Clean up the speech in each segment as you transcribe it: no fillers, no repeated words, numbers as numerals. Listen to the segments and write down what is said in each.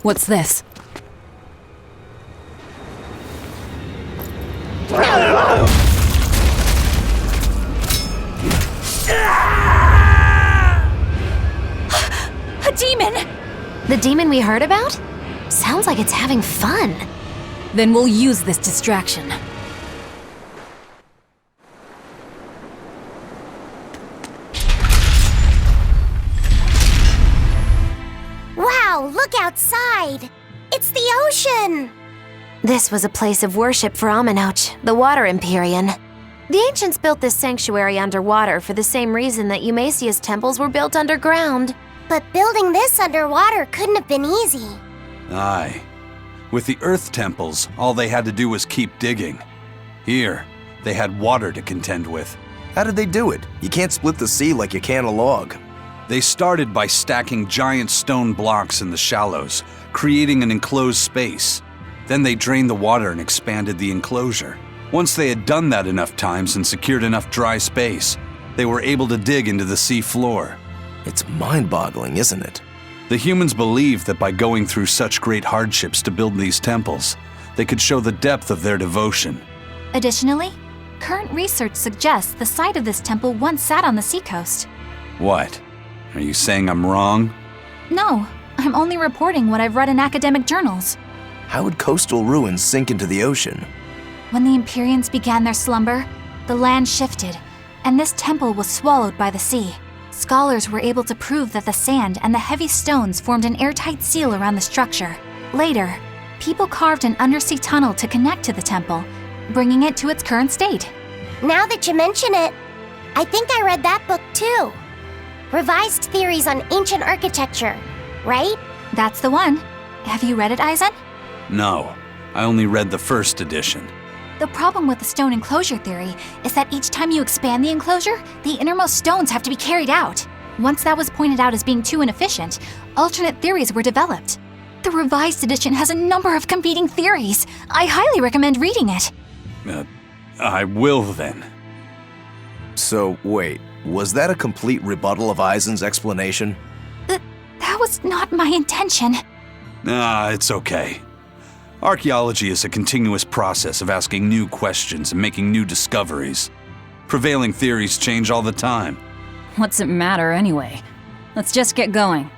What's this? A demon! The demon we heard about? Sounds like it's having fun. Then we'll use this distraction. Wow, look outside! It's the ocean! This was a place of worship for Aminoch, the Water Empyrean. The ancients built this sanctuary underwater for the same reason that Eumasia's temples were built underground. But building this underwater couldn't have been easy. Aye. With the Earth temples, all they had to do was keep digging. Here, they had water to contend with. How did they do it? You can't split the sea like you can a log. They started by stacking giant stone blocks in the shallows, creating an enclosed space. Then they drained the water and expanded the enclosure. Once they had done that enough times and secured enough dry space, they were able to dig into the sea floor. It's mind-boggling, isn't it? The humans believed that by going through such great hardships to build these temples, they could show the depth of their devotion. Additionally, current research suggests the site of this temple once sat on the seacoast. What? Are you saying I'm wrong? No, I'm only reporting what I've read in academic journals. How would coastal ruins sink into the ocean? When the Empyreans began their slumber, the land shifted, and this temple was swallowed by the sea. Scholars were able to prove that the sand and the heavy stones formed an airtight seal around the structure. Later, people carved an undersea tunnel to connect to the temple, bringing it to its current state. Now that you mention it, I think I read that book too. Revised Theories on Ancient Architecture, right? That's the one. Have you read it, Aizen? No, I only read the first edition. The problem with the stone enclosure theory is that each time you expand the enclosure, the innermost stones have to be carried out. Once that was pointed out as being too inefficient, alternate theories were developed. The revised edition has a number of competing theories. I highly recommend reading it. I will then. So, wait, was that a complete rebuttal of Aizen's explanation? That was not my intention. It's okay. Archaeology is a continuous process of asking new questions and making new discoveries. Prevailing theories change all the time. What's it matter anyway? Let's just get going.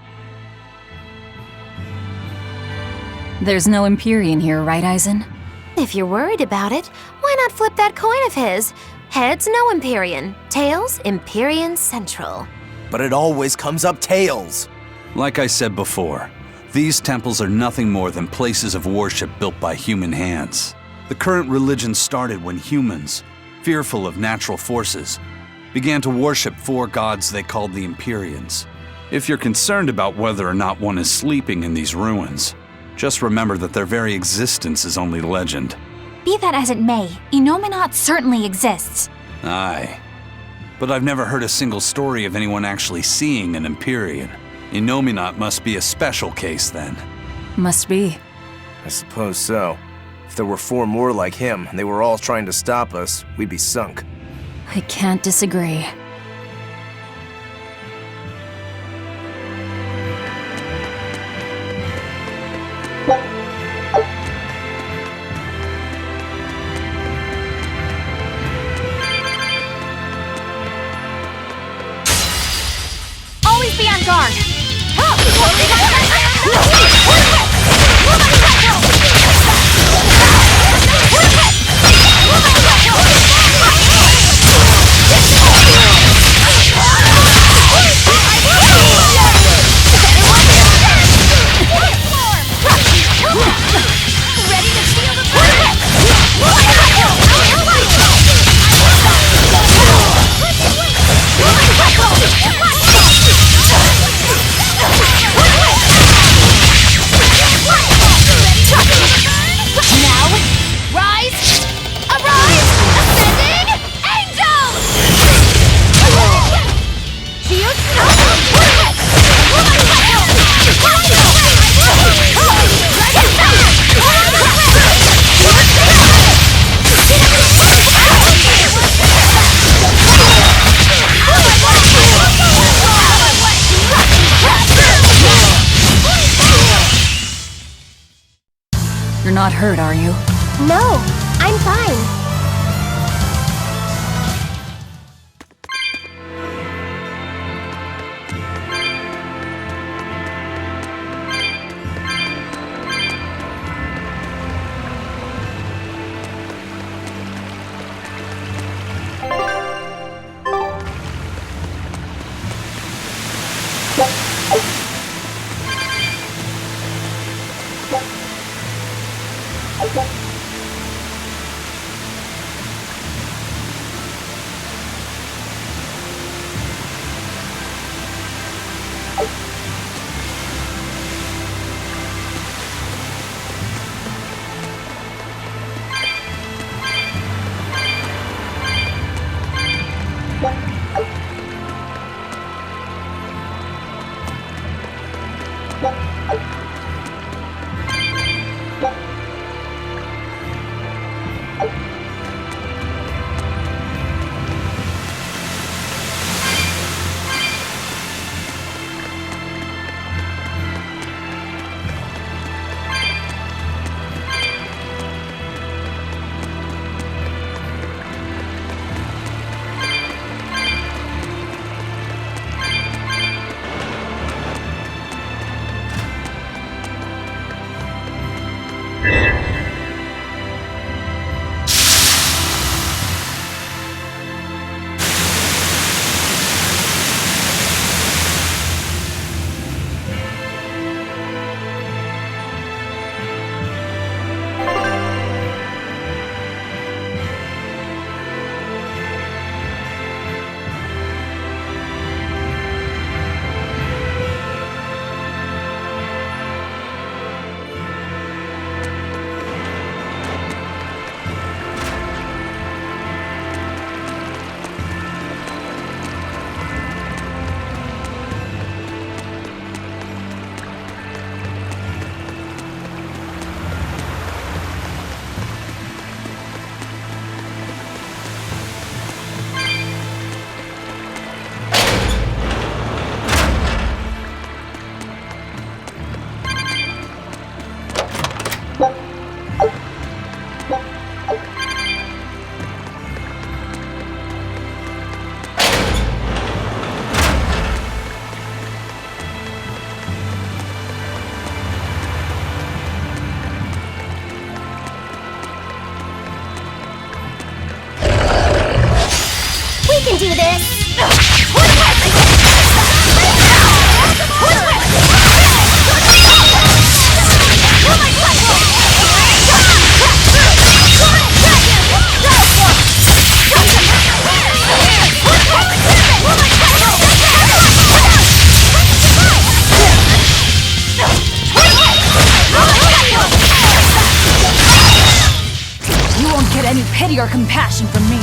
There's no Empyrean here, right, Aizen? If you're worried about it, why not flip that coin of his? Heads, no Empyrean. Tails, Empyrean Central. But it always comes up tails. Like I said before, these temples are nothing more than places of worship built by human hands. The current religion started when humans, fearful of natural forces, began to worship four gods they called the Empyreans. If you're concerned about whether or not one is sleeping in these ruins, just remember that their very existence is only legend. Be that as it may, Inominat certainly exists. Aye. But I've never heard a single story of anyone actually seeing an Empyrean. Inominat must be a special case then. Must be. I suppose so. If there were four more like him, and they were all trying to stop us, we'd be sunk. I can't disagree. Always be on guard. not hurt, are you? No, I'm fine. Do this! You won't get any pity or compassion from me.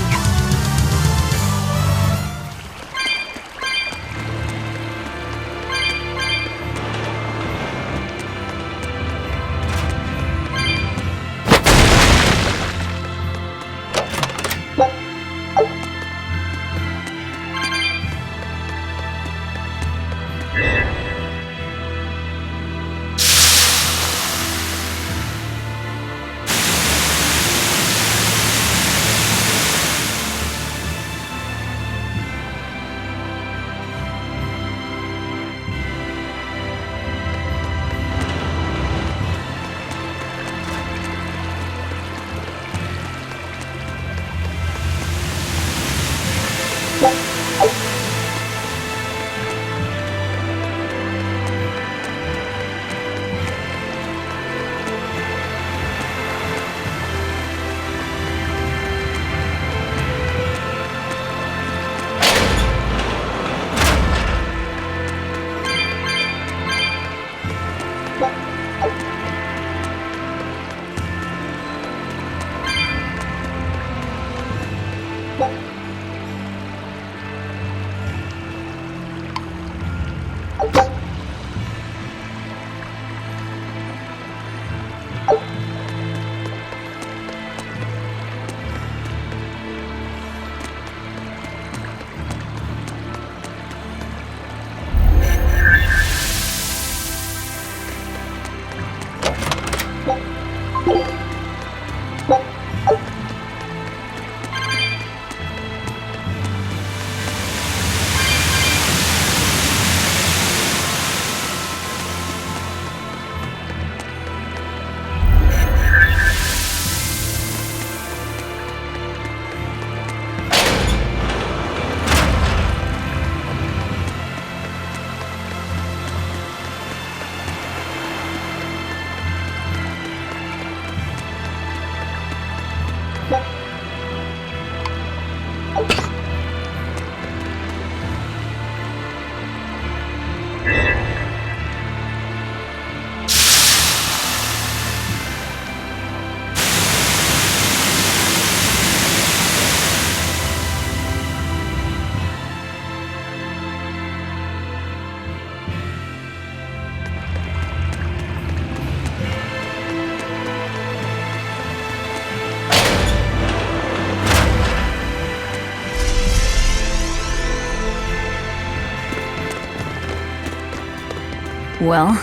Well,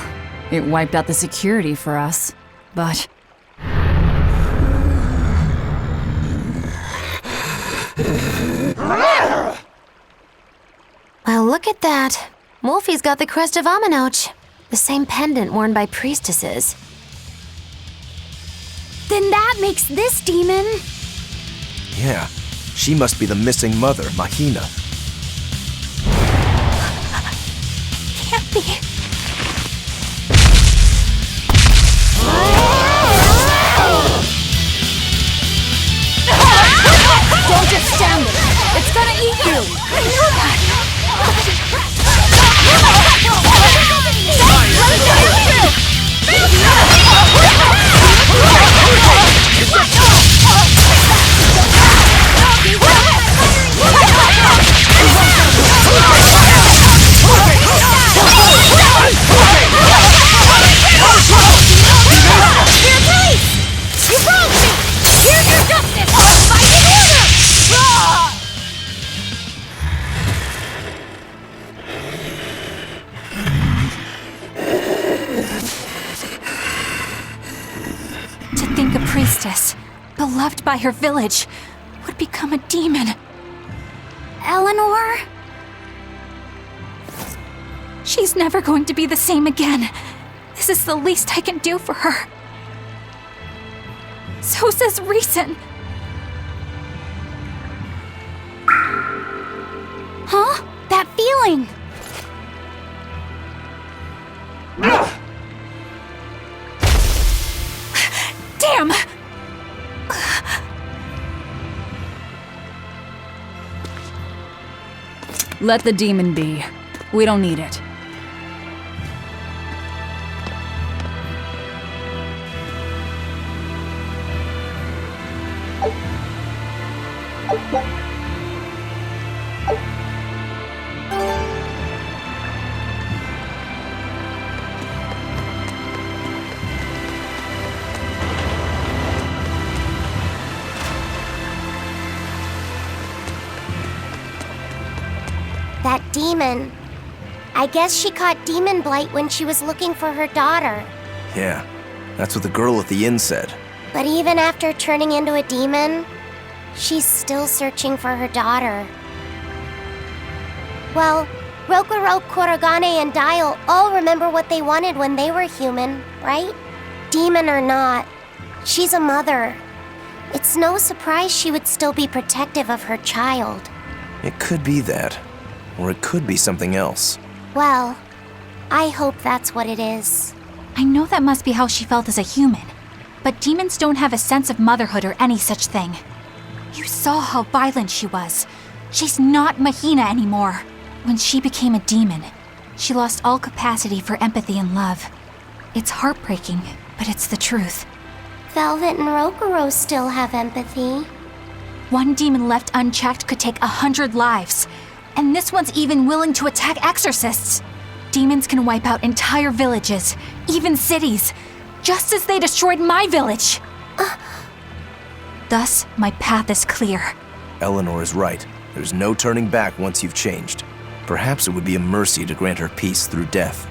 it wiped out the security for us, but... Well, look at that. Wolfie's got the crest of Aminoch, the same pendant worn by priestesses. Then that makes this demon. Yeah, she must be the missing mother, Mahina. Can't be. Don't just stand there. It's gonna eat you. I know that. You broke me! Here's your justice! Fight it order! To think a priestess, beloved by her village, would become a demon. Eleanor? She's never going to be the same again. This is the least I can do for her. So says reason. Huh? That feeling! Damn! Let the demon be. We don't need it. That demon. I guess she caught demon blight when she was looking for her daughter. Yeah, that's what the girl at the inn said. But even after turning into a demon, she's still searching for her daughter. Well, Rokuro, Kurogane, and Dial all remember what they wanted when they were human, right? Demon or not, she's a mother. It's no surprise she would still be protective of her child. It could be that. Or it could be something else. Well, I hope that's what it is. I know that must be how she felt as a human, but demons don't have a sense of motherhood or any such thing. You saw how violent she was. She's not Mahina anymore. When she became a demon, she lost all capacity for empathy and love. It's heartbreaking, but it's the truth. Velvet and Rokuro still have empathy. One demon left unchecked could take 100 lives, and this one's even willing to attack exorcists. Demons can wipe out entire villages, even cities, just as they destroyed my village. Thus, my path is clear. Eleanor is right. There's no turning back once you've changed. Perhaps it would be a mercy to grant her peace through death.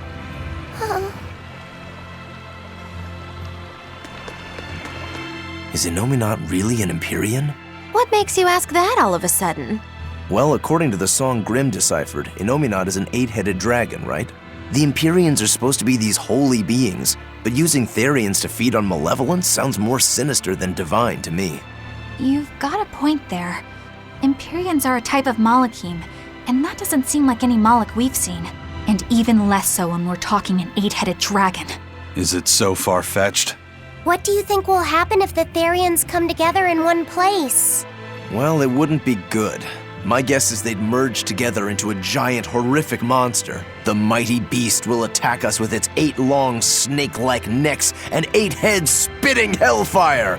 Is Inomata really an Empyrean? What makes you ask that all of a sudden? Well, according to the song Grimm deciphered, Inomata is an 8-headed dragon, right? The Empyreans are supposed to be these holy beings, but using Therians to feed on malevolence sounds more sinister than divine to me. You've got a point there. Empyreans are a type of Malachim, and that doesn't seem like any Malach we've seen. And even less so when we're talking an 8-headed dragon. Is it so far-fetched? What do you think will happen if the Therians come together in one place? Well, it wouldn't be good. My guess is they'd merge together into a giant, horrific monster. The mighty beast will attack us with its 8 long, snake-like necks and 8 heads spitting hellfire!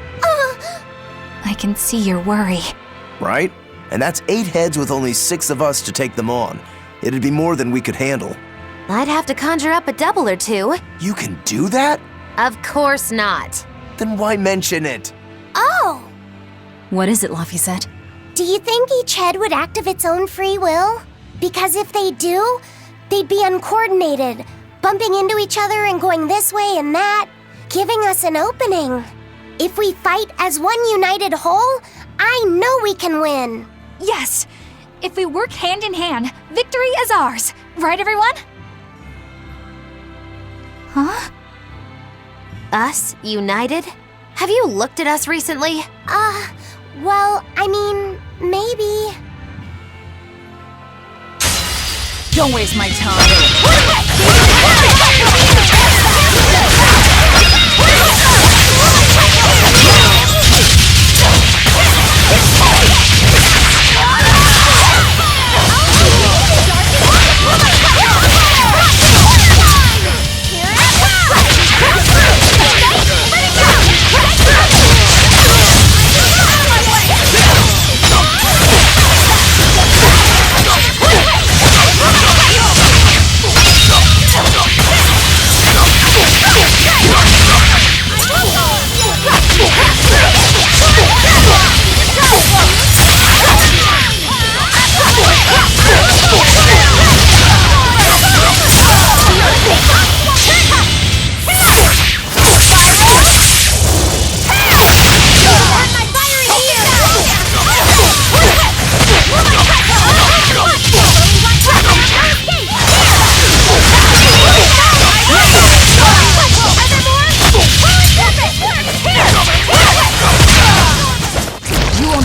I can see your worry. Right? And that's 8 heads with only 6 of us to take them on. It'd be more than we could handle. I'd have to conjure up a double or two. You can do that? Of course not. Then why mention it? Oh! What is it, Laphicet? Do you think each head would act of its own free will? Because if they do, they'd be uncoordinated, bumping into each other and going this way and that, giving us an opening. If we fight as one united whole, I know we can win. Yes! If we work hand in hand, victory is ours. Right, everyone? Huh? Us, united? Have you looked at us recently? Well, I mean, maybe. Don't waste my time.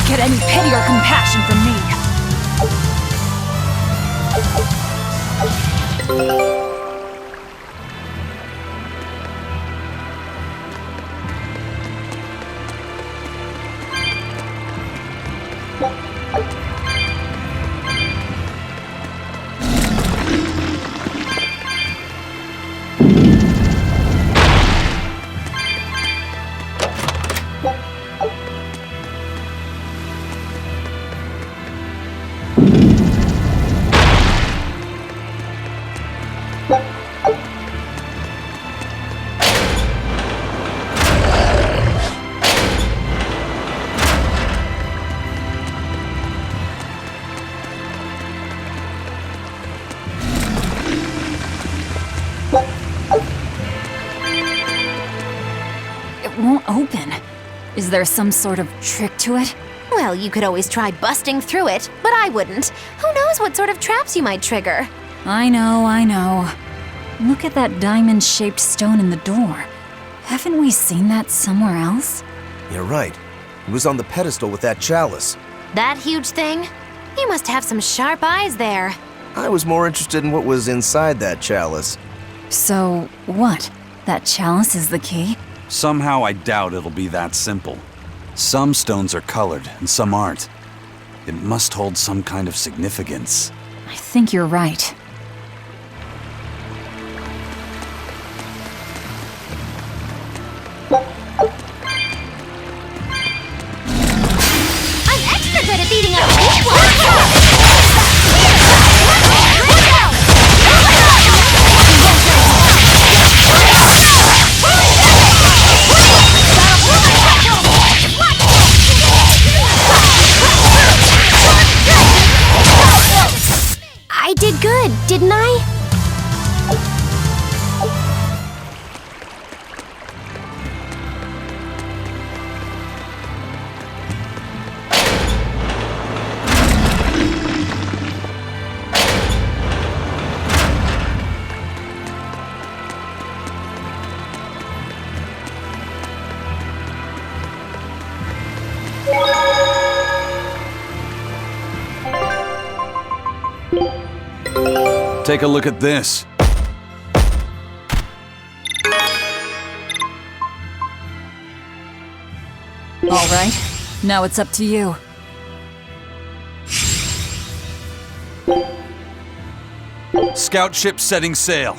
Get any pity or compassion from me. It won't open. Is there some sort of trick to it? Well, you could always try busting through it, but I wouldn't. Who knows what sort of traps you might trigger? I know. Look at that diamond-shaped stone in the door. Haven't we seen that somewhere else? You're right. It was on the pedestal with that chalice. That huge thing? You must have some sharp eyes there. I was more interested in what was inside that chalice. So, what? That chalice is the key? Somehow I doubt it'll be that simple. Some stones are colored and some aren't. It must hold some kind of significance. I think you're right. I'm extra good at beating up weak ones! I did good, didn't I? Take a look at this. All right, now it's up to you. Scout ship setting sail.